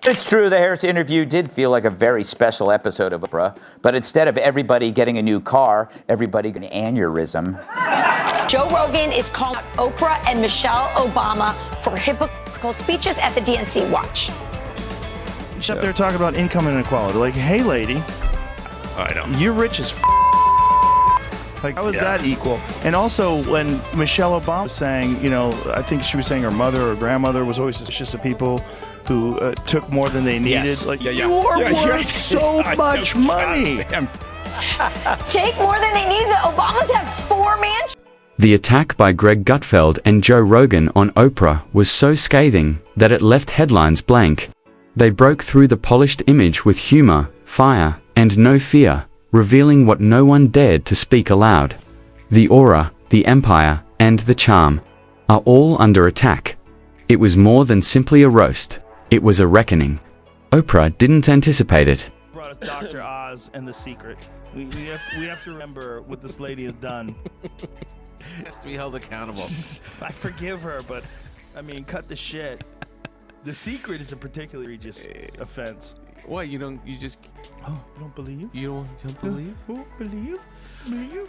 It's true, the Harris interview did feel like a very special episode of Oprah, but instead of everybody getting a new car, everybody got an aneurysm. Joe Rogan is calling out Oprah and Michelle Obama for hypocritical speeches at the DNC. Watch. She's up there talking about income inequality. Like, hey, lady, I know. you're rich as Like, how is that equal? And also, when Michelle Obama was saying, you know, I think she was saying her mother or grandmother was always suspicious of people who took more than they needed. Yes. Like, you are worth so much money. Take more than they need. The Obamas have 4 mansions. The attack by Greg Gutfeld and Joe Rogan on Oprah was so scathing that it left headlines blank. They broke through the polished image with humor, fire, and no fear, revealing what no one dared to speak aloud. The aura, the empire, and the charm are all under attack. It was more than simply a roast. It was a reckoning. Oprah didn't anticipate it. Brought us Dr. Oz and The Secret. We have to remember what this lady has done. Has to be held accountable. I forgive her, but I mean, cut the shit. The Secret is a particularly egregious offense. What, you just... Oh, you don't believe? You don't believe? Believe?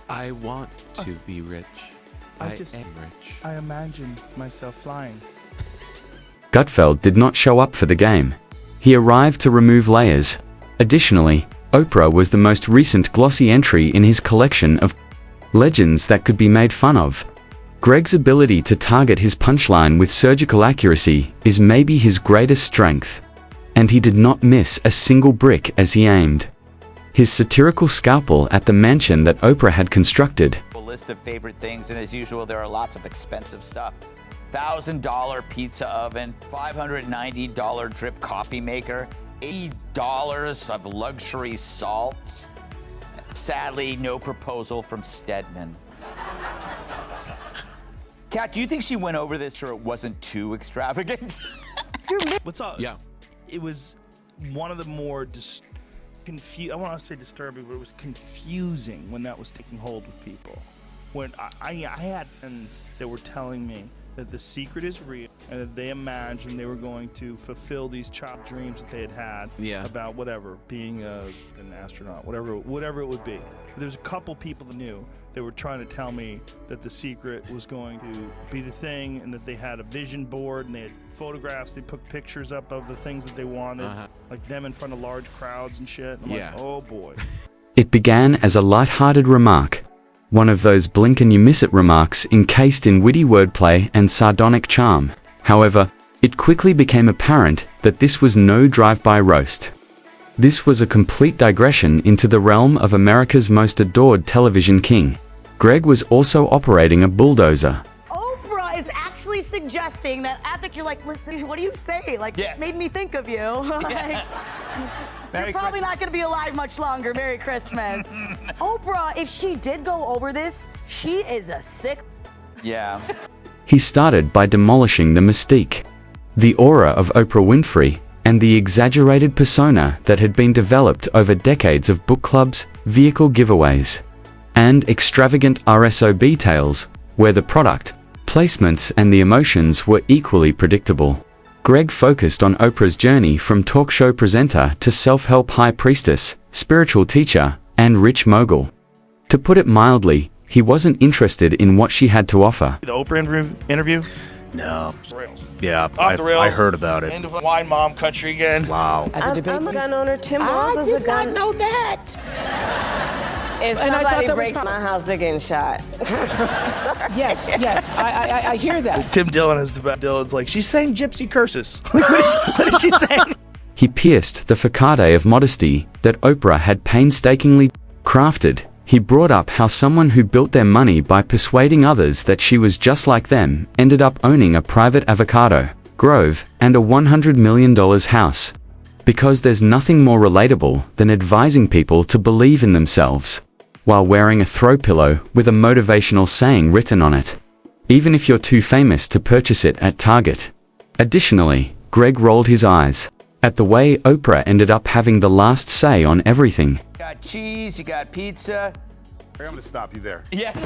I want to be rich. I am rich. I imagine myself flying. Gutfeld did not show up for the game. He arrived to remove layers. Additionally, Oprah was the most recent glossy entry in his collection of legends that could be made fun of. Greg's ability to target his punchline with surgical accuracy is maybe his greatest strength. And he did not miss a single brick as he aimed. His satirical scalpel at the mansion that Oprah had constructed. A list of favorite things, and as usual, there are lots of expensive stuff. $1,000 pizza oven, $590 drip coffee maker, $80 of luxury salt. Sadly, no proposal from Stedman. Kat, do you think she went over this or it wasn't too extravagant? What's up? Yeah. It was one of the more I want to say disturbing, but it was confusing when that was taking hold with people. When I had friends that were telling me that The Secret is real and that they imagined they were going to fulfill these child dreams that they had about whatever, being an astronaut, whatever it would be. There's a couple people that knew. They were trying to tell me that The Secret was going to be the thing and that they had a vision board and they had photographs. They put pictures up of the things that they wanted, like them in front of large crowds and shit. And I'm like, oh boy. It began as a light-hearted remark. One of those blink-and-you-miss-it remarks encased in witty wordplay and sardonic charm. However, it quickly became apparent that this was no drive-by roast. This was a complete digression into the realm of America's most adored television king. Greg was also operating a bulldozer. Oprah is actually suggesting that I think you're like, listen, what do you say? Like, this made me think of you. You're probably not going to be alive much longer. Merry Christmas. Oprah, if she did go over this, she is a sick. Yeah. He started by demolishing the mystique, the aura of Oprah Winfrey, and the exaggerated persona that had been developed over decades of book clubs, vehicle giveaways, and extravagant RSOB tales, where the product, placements, and the emotions were equally predictable. Greg focused on Oprah's journey from talk show presenter to self-help high priestess, spiritual teacher, and rich mogul. To put it mildly, he wasn't interested in what she had to offer. The Oprah interview? No. Rails. Yeah, Off the rails. I heard about it. End of wine mom country again. Wow. I'm a gun owner. Tim Walz is a gun. I did not know that. If somebody breaks my house, they're getting shot. Yes, I hear that. Tim Dillon is the best. Dillon's like, she's saying gypsy curses. What is she saying? He pierced the facade of modesty that Oprah had painstakingly crafted. He brought up how someone who built their money by persuading others that she was just like them ended up owning a private avocado grove and a $100 million house. Because there's nothing more relatable than advising people to believe in themselves while wearing a throw pillow with a motivational saying written on it, even if you're too famous to purchase it at Target. Additionally, Greg rolled his eyes at the way Oprah ended up having the last say on everything. You got cheese, you got pizza. I'm going to stop you there. Yes.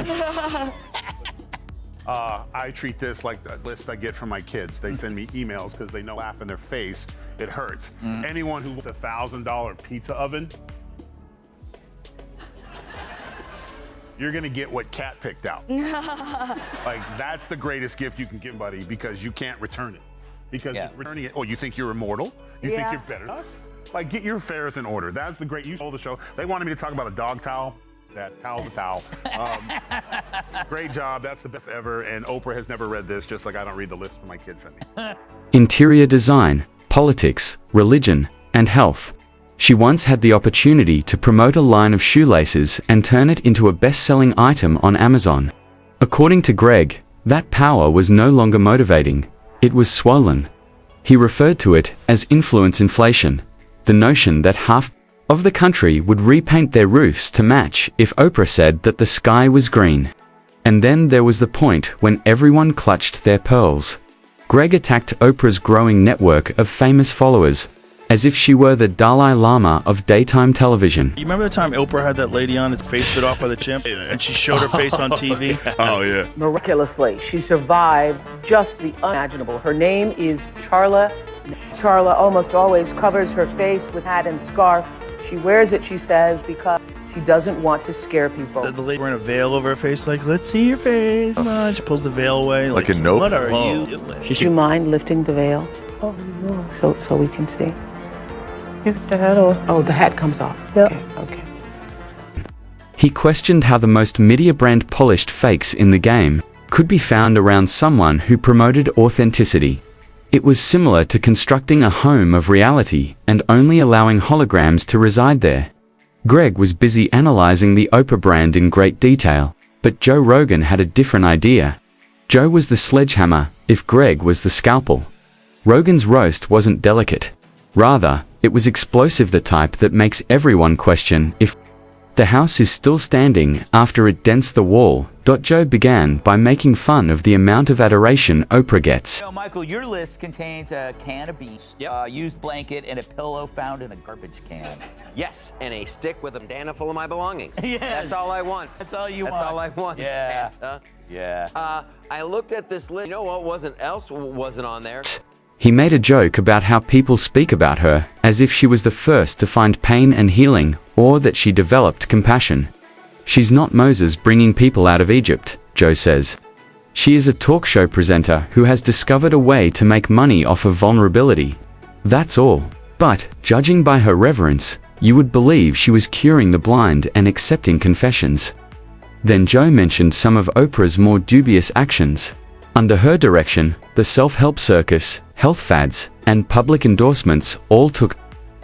I treat this like the list I get from my kids. They send me emails because they know I laugh in their face It hurts. Anyone who wants a $1,000 pizza oven, you're gonna get what Kat picked out. Like, that's the greatest gift you can give somebody because you can't return it. Because returning it, oh, you think you're immortal? You think you're better than us? Like, get your affairs in order. That's the great, you stole the show. They wanted me to talk about a dog towel. That towel's a towel. Great job, that's the best ever. And Oprah has never read this, just like I don't read the list for my kids sent me. Interior design, politics, religion, and health. She once had the opportunity to promote a line of shoelaces and turn it into a best-selling item on Amazon. According to Greg, that power was no longer motivating. It was swollen. He referred to it as influence inflation, the notion that half of the country would repaint their roofs to match if Oprah said that the sky was green. And then there was the point when everyone clutched their pearls. Greg attacked Oprah's growing network of famous followers, as if she were the Dalai Lama of daytime television. You remember the time Oprah had that lady on, its face bit off by the chimp, and she showed her face on TV? Oh, yeah. Miraculously, she survived just the unimaginable. Her name is Charla. Charla almost always covers her face with hat and scarf. She wears it, she says, because she doesn't want to scare people. The lady wearing a veil over her face, like, let's see your face. Come on. She pulls the veil away. Like a nope. What are you doing? Would you mind lifting the veil? Oh, no. So we can see. The hat off. Oh, the hat comes off. Yep. Okay. He questioned how the most media brand polished fakes in the game could be found around someone who promoted authenticity. It was similar to constructing a home of reality and only allowing holograms to reside there. Greg was busy analyzing the Oprah brand in great detail, but Joe Rogan had a different idea. Joe was the sledgehammer, if Greg was the scalpel. Rogan's roast wasn't delicate. Rather, it was explosive, the type that makes everyone question if the house is still standing after it dents the wall. Joe began by making fun of the amount of adoration Oprah gets. Michael, your list contains a can of beans, used blanket, and a pillow found in a garbage can. Yes, and a stick with a bandana full of my belongings. Yes. That's all I want. That's all you want. That's all I want, Yeah. Santa. Yeah. I looked at this list. You know what wasn't on there? He made a joke about how people speak about her as if she was the first to find pain and healing, or that she developed compassion. She's not Moses bringing people out of Egypt, Joe says. She is a talk show presenter who has discovered a way to make money off of vulnerability. That's all. But, judging by her reverence, you would believe she was curing the blind and accepting confessions. Then Joe mentioned some of Oprah's more dubious actions. Under her direction, the self-help circus, health fads, and public endorsements all took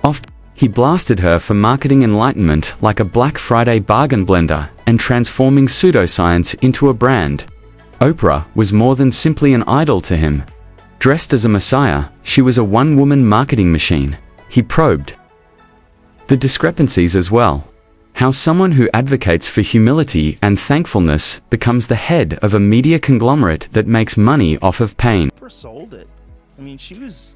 off. He blasted her for marketing enlightenment like a Black Friday bargain blender and transforming pseudoscience into a brand. Oprah was more than simply an idol to him. Dressed as a messiah, she was a one-woman marketing machine. He probed the discrepancies as well. How someone who advocates for humility and thankfulness becomes the head of a media conglomerate that makes money off of pain. Oprah sold it. I mean, she was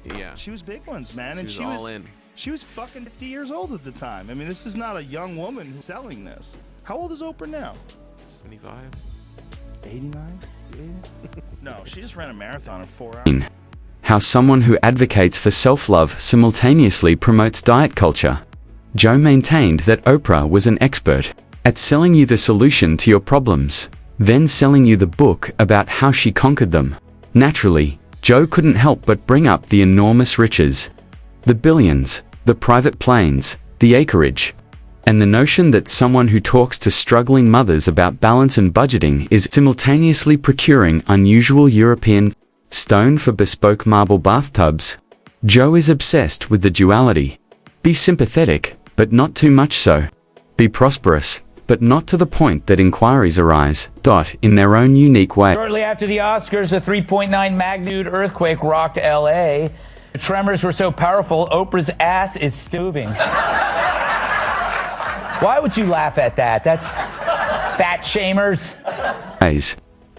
big ones, man. And She was all in. She was fucking 50 years old at the time. I mean, this is not a young woman who's selling this. How old is Oprah now? 75. 89? No, she just ran a marathon in 4 hours. How someone who advocates for self-love simultaneously promotes diet culture. Joe maintained that Oprah was an expert at selling you the solution to your problems, then selling you the book about how she conquered them. Naturally, Joe couldn't help but bring up the enormous riches, the billions, the private planes, the acreage, and the notion that someone who talks to struggling mothers about balance and budgeting is simultaneously procuring unusual European stone for bespoke marble bathtubs. Joe is obsessed with the duality. Be sympathetic, but not too much so. Be prosperous, but not to the point that inquiries arise, in their own unique way. Shortly after the Oscars, a 3.9 magnitude earthquake rocked L.A. The tremors were so powerful, Oprah's ass is stuving. Why would you laugh at that? That's fat shamers.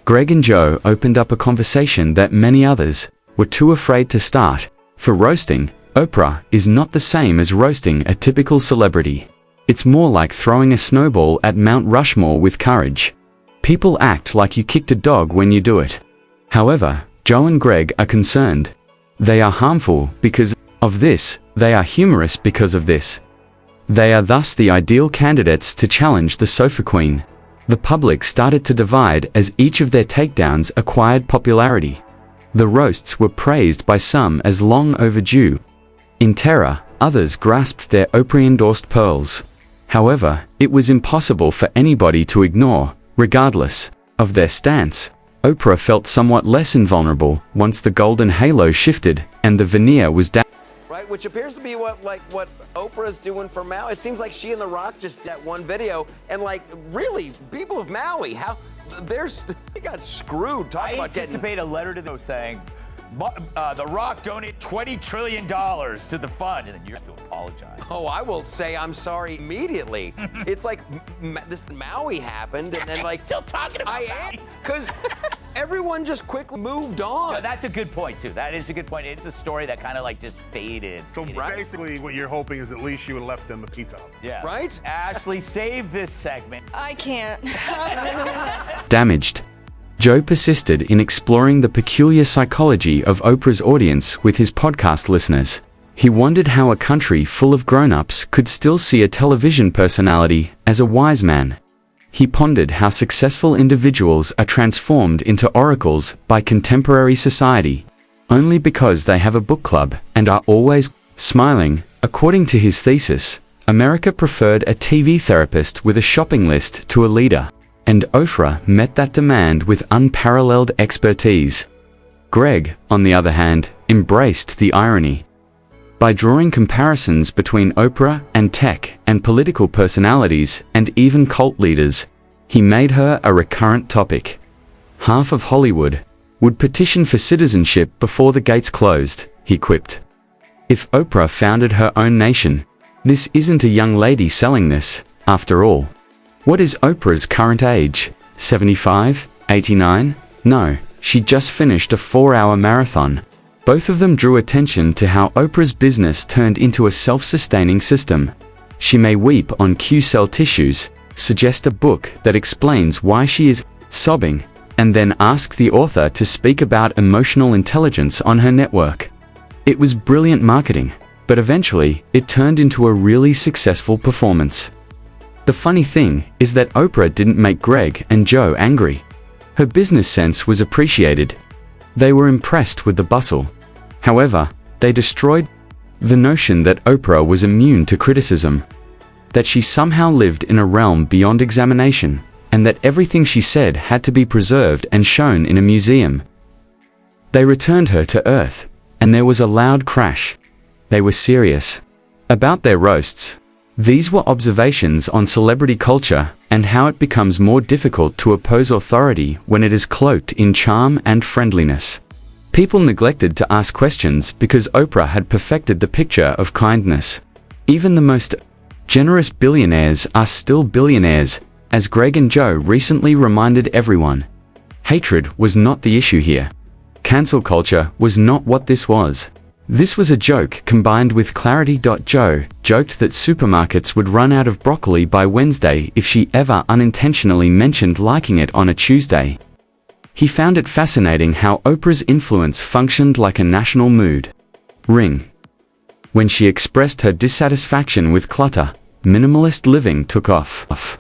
Greg and Joe opened up a conversation that many others were too afraid to start. For roasting, Oprah is not the same as roasting a typical celebrity. It's more like throwing a snowball at Mount Rushmore with courage. People act like you kicked a dog when you do it. However, Joe and Greg are concerned. They are harmful because Of this, they are humorous because of this. They are thus the ideal candidates to challenge the sofa queen. The public started to divide as each of their takedowns acquired popularity. The roasts were praised by some as long overdue. In terror, others grasped their Oprah-endorsed pearls. However, it was impossible for anybody to ignore, regardless of their stance. Oprah felt somewhat less invulnerable once the golden halo shifted and the veneer was down. Right, which appears to be what Oprah's doing for Maui. It seems like she and The Rock just did that one video, and really, people of Maui, they got screwed. Talking about anticipate a letter to those saying, The Rock donated $20 trillion to the fund, and then you have to apologize. Oh, I will say I'm sorry immediately. It's like this Maui happened, and then still talking about it because everyone just quickly moved on. No, that's a good point too. That is a good point. It's a story that kind of just faded. So basically, what you're hoping is at least you would have left them a pizza. Yeah. Right? Ashley, save this segment. I can't. Damaged. Joe persisted in exploring the peculiar psychology of Oprah's audience with his podcast listeners. He wondered how a country full of grown-ups could still see a television personality as a wise man. He pondered how successful individuals are transformed into oracles by contemporary society, only because they have a book club and are always smiling. According to his thesis, America preferred a TV therapist with a shopping list to a leader, and Oprah met that demand with unparalleled expertise. Greg, on the other hand, embraced the irony. By drawing comparisons between Oprah and tech and political personalities and even cult leaders, he made her a recurrent topic. Half of Hollywood would petition for citizenship before the gates closed, he quipped. If Oprah founded her own nation, this isn't a young lady selling this, after all. What is Oprah's current age? 75? 89? No, she just finished a 4-hour marathon. Both of them drew attention to how Oprah's business turned into a self-sustaining system. She may weep on Q-cell tissues, suggest a book that explains why she is sobbing, and then ask the author to speak about emotional intelligence on her network. It was brilliant marketing, but eventually, it turned into a really successful performance. The funny thing is that Oprah didn't make Greg and Joe angry. Her business sense was appreciated. They were impressed with the bustle. However, they destroyed the notion that Oprah was immune to criticism, that she somehow lived in a realm beyond examination, and that everything she said had to be preserved and shown in a museum. They returned her to earth, and there was a loud crash. They were serious about their roasts. These were observations on celebrity culture and how it becomes more difficult to oppose authority when it is cloaked in charm and friendliness. People neglected to ask questions because Oprah had perfected the picture of kindness. Even the most generous billionaires are still billionaires, as Greg and Joe recently reminded everyone. Hatred was not the issue here. Cancel culture was not what this was. This was a joke combined with clarity. Joe joked that supermarkets would run out of broccoli by Wednesday if she ever unintentionally mentioned liking it on a Tuesday. He found it fascinating how Oprah's influence functioned like a national mood ring. When she expressed her dissatisfaction with clutter, minimalist living took off.